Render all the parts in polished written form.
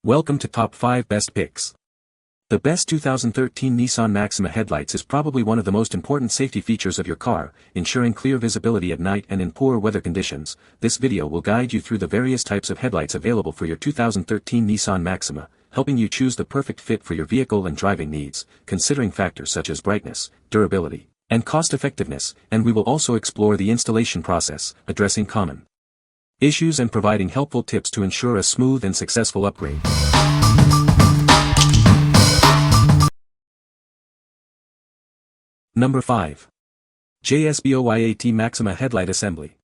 Welcome to Top 5 Best Picks. The best 2013 Nissan Maxima headlights is probably one of the most important safety features of your car, ensuring clear visibility at night and in poor weather conditions. This video will guide you through the various types of headlights available for your 2013 Nissan Maxima, helping you choose the perfect fit for your vehicle and driving needs, considering factors such as brightness, durability, and cost-effectiveness, and we will also explore the installation process, addressing common issues and providing helpful tips to ensure a smooth and successful upgrade. Number 5. JSBOYAT Maxima Headlight Assembly.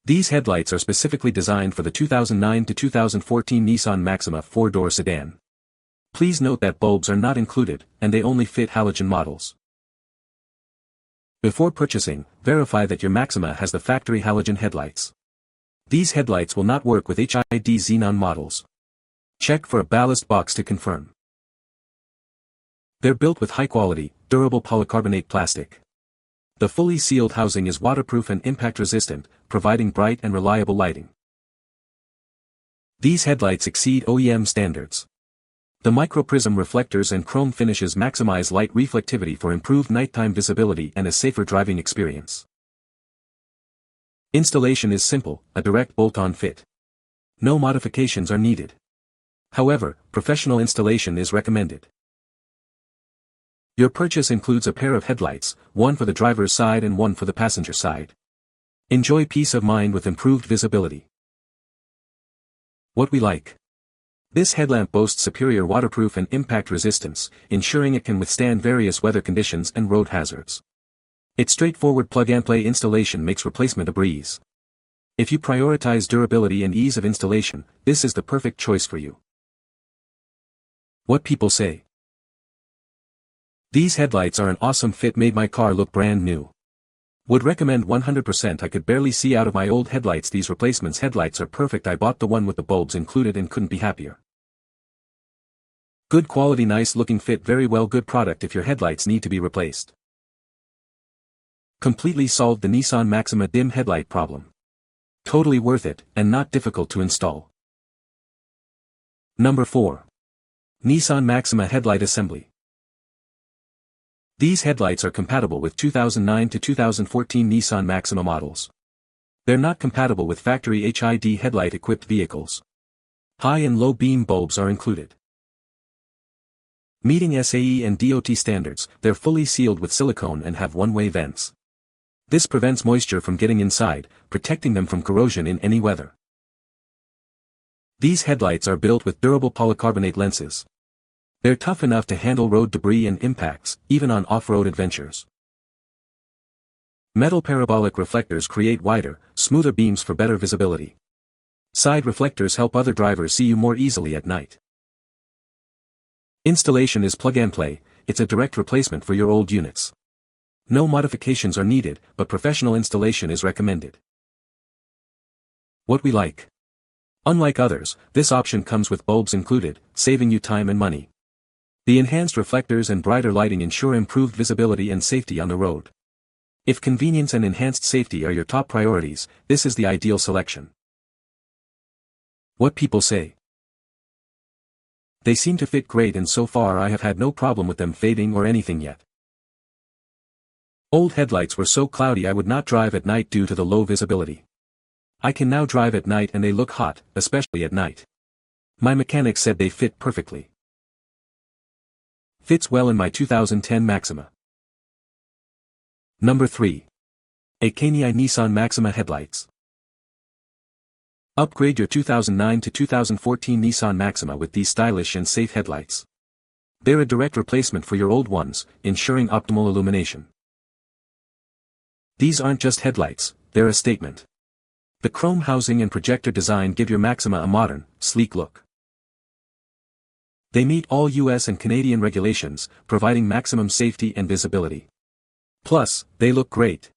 These headlights are specifically designed for the 2009 to 2014 Nissan Maxima 4-door sedan. Please note that bulbs are not included, and they only fit halogen models. Before purchasing, verify that your Maxima has the factory halogen headlights. These headlights will not work with HID xenon models. Check for a ballast box to confirm. They're built with high-quality, durable polycarbonate plastic. The fully sealed housing is waterproof and impact-resistant, providing bright and reliable lighting. These headlights exceed OEM standards. The microprism reflectors and chrome finishes maximize light reflectivity for improved nighttime visibility and a safer driving experience. Installation is simple, a direct bolt-on fit. No modifications are needed. However, professional installation is recommended. Your purchase includes a pair of headlights, one for the driver's side and one for the passenger side. Enjoy peace of mind with improved visibility. What we like. This headlamp boasts superior waterproof and impact resistance, ensuring it can withstand various weather conditions and road hazards. Its straightforward plug-and-play installation makes replacement a breeze. If you prioritize durability and ease of installation, this is the perfect choice for you. What people say. These headlights are an awesome fit, made my car look brand new. Would recommend 100%. I could barely see out of my old headlights. These replacements headlights are perfect. I bought the one with the bulbs included and couldn't be happier. Good quality, nice looking fit, very well, good product if your headlights need to be replaced. Completely solved the Nissan Maxima dim headlight problem. Totally worth it, and not difficult to install. Number 4. Nissan Maxima Headlight Assembly. These headlights are compatible with 2009 to 2014 Nissan Maxima models. They're not compatible with factory HID headlight-equipped vehicles. High and low beam bulbs are included. Meeting SAE and DOT standards, they're fully sealed with silicone and have one-way vents. This prevents moisture from getting inside, protecting them from corrosion in any weather. These headlights are built with durable polycarbonate lenses. They're tough enough to handle road debris and impacts, even on off-road adventures. Metal parabolic reflectors create wider, smoother beams for better visibility. Side reflectors help other drivers see you more easily at night. Installation is plug-and-play, it's a direct replacement for your old units. No modifications are needed, but professional installation is recommended. What we like. Unlike others, this option comes with bulbs included, saving you time and money. The enhanced reflectors and brighter lighting ensure improved visibility and safety on the road. If convenience and enhanced safety are your top priorities, this is the ideal selection. What people say. They seem to fit great, and so far I have had no problem with them fading or anything yet. Old headlights were so cloudy I would not drive at night due to the low visibility. I can now drive at night and they look hot, especially at night. My mechanic said they fit perfectly. Fits well in my 2010 Maxima. Number 3. ACANII Nissan Maxima Headlights. Upgrade your 2009 to 2014 Nissan Maxima with these stylish and safe headlights. They're a direct replacement for your old ones, ensuring optimal illumination. These aren't just headlights, they're a statement. The chrome housing and projector design give your Maxima a modern, sleek look. They meet all US and Canadian regulations, providing maximum safety and visibility. Plus, they look great.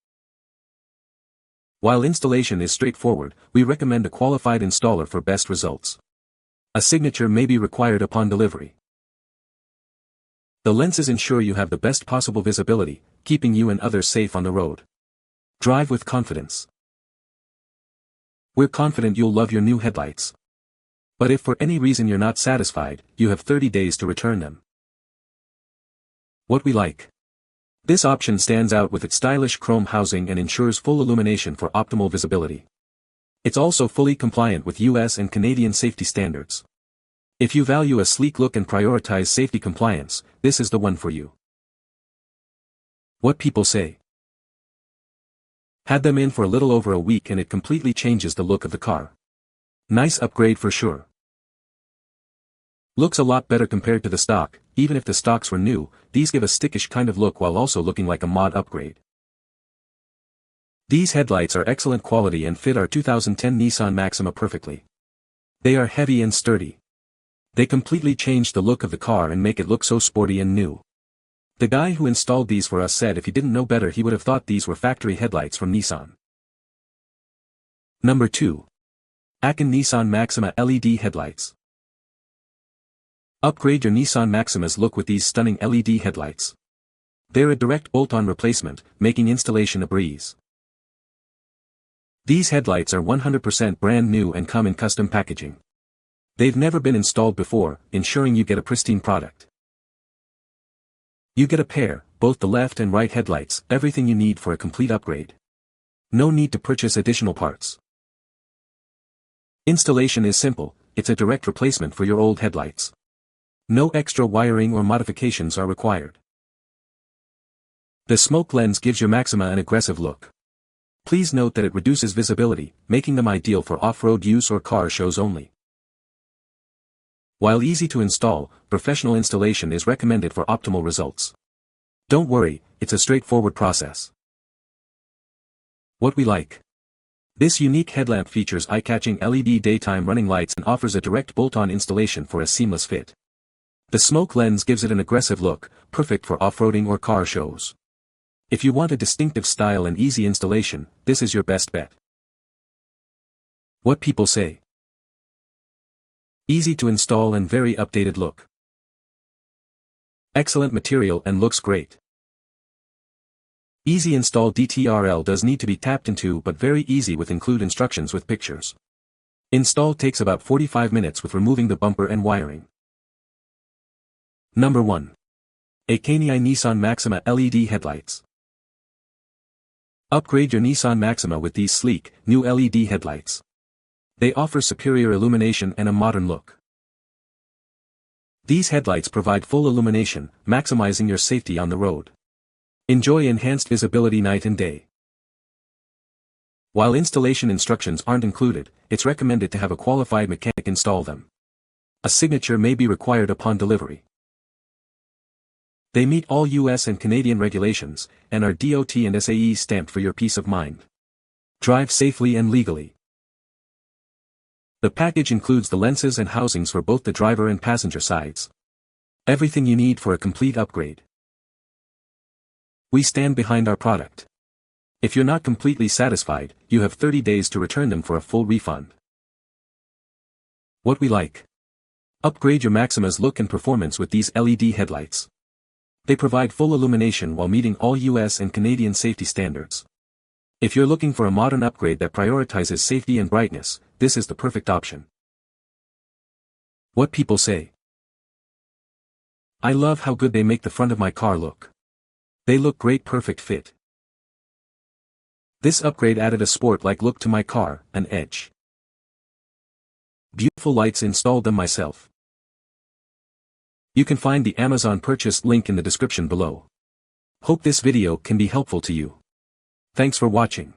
While installation is straightforward, we recommend a qualified installer for best results. A signature may be required upon delivery. The lenses ensure you have the best possible visibility, keeping you and others safe on the road. Drive with confidence. We're confident you'll love your new headlights. But if for any reason you're not satisfied, you have 30 days to return them. What we like. This option stands out with its stylish chrome housing and ensures full illumination for optimal visibility. It's also fully compliant with US and Canadian safety standards. If you value a sleek look and prioritize safety compliance, this is the one for you. What people say. Had them in for a little over a week and it completely changes the look of the car. Nice upgrade for sure. Looks a lot better compared to the stock. Even if the stocks were new, these give a stickish kind of look while also looking like a mod upgrade. These headlights are excellent quality and fit our 2010 Nissan Maxima perfectly. They are heavy and sturdy. They completely change the look of the car and make it look so sporty and new. The guy who installed these for us said if he didn't know better he would have thought these were factory headlights from Nissan. Number 2. AKKON Nissan Maxima LED Headlights. Upgrade your Nissan Maxima's look with these stunning LED headlights. They're a direct bolt-on replacement, making installation a breeze. These headlights are 100% brand new and come in custom packaging. They've never been installed before, ensuring you get a pristine product. You get a pair, both the left and right headlights, everything you need for a complete upgrade. No need to purchase additional parts. Installation is simple, it's a direct replacement for your old headlights. No extra wiring or modifications are required. The smoke lens gives your Maxima an aggressive look. Please note that it reduces visibility, making them ideal for off-road use or car shows only. While easy to install, professional installation is recommended for optimal results. Don't worry, it's a straightforward process. What we like. This unique headlamp features eye-catching LED daytime running lights and offers a direct bolt-on installation for a seamless fit. The smoke lens gives it an aggressive look, perfect for off-roading or car shows. If you want a distinctive style and easy installation, this is your best bet. What people say. Easy to install and very updated look. Excellent material and looks great. Easy install. DTRL does need to be tapped into but very easy with include instructions with pictures. Install takes about 45 minutes with removing the bumper and wiring. Number 1. ACANII Nissan Maxima LED Headlights. Upgrade your Nissan Maxima with these sleek, new LED headlights. They offer superior illumination and a modern look. These headlights provide full illumination, maximizing your safety on the road. Enjoy enhanced visibility night and day. While installation instructions aren't included, it's recommended to have a qualified mechanic install them. A signature may be required upon delivery. They meet all US and Canadian regulations, and are DOT and SAE stamped for your peace of mind. Drive safely and legally. The package includes the lenses and housings for both the driver and passenger sides. Everything you need for a complete upgrade. We stand behind our product. If you're not completely satisfied, you have 30 days to return them for a full refund. What we like. Upgrade your Maxima's look and performance with these LED headlights. They provide full illumination while meeting all US and Canadian safety standards. If you're looking for a modern upgrade that prioritizes safety and brightness, this is the perfect option. What people say. I love how good they make the front of my car look. They look great, perfect fit. This upgrade added a sport-like look to my car, an edge. Beautiful lights, installed them myself. You can find the Amazon purchase link in the description below. Hope this video can be helpful to you. Thanks for watching.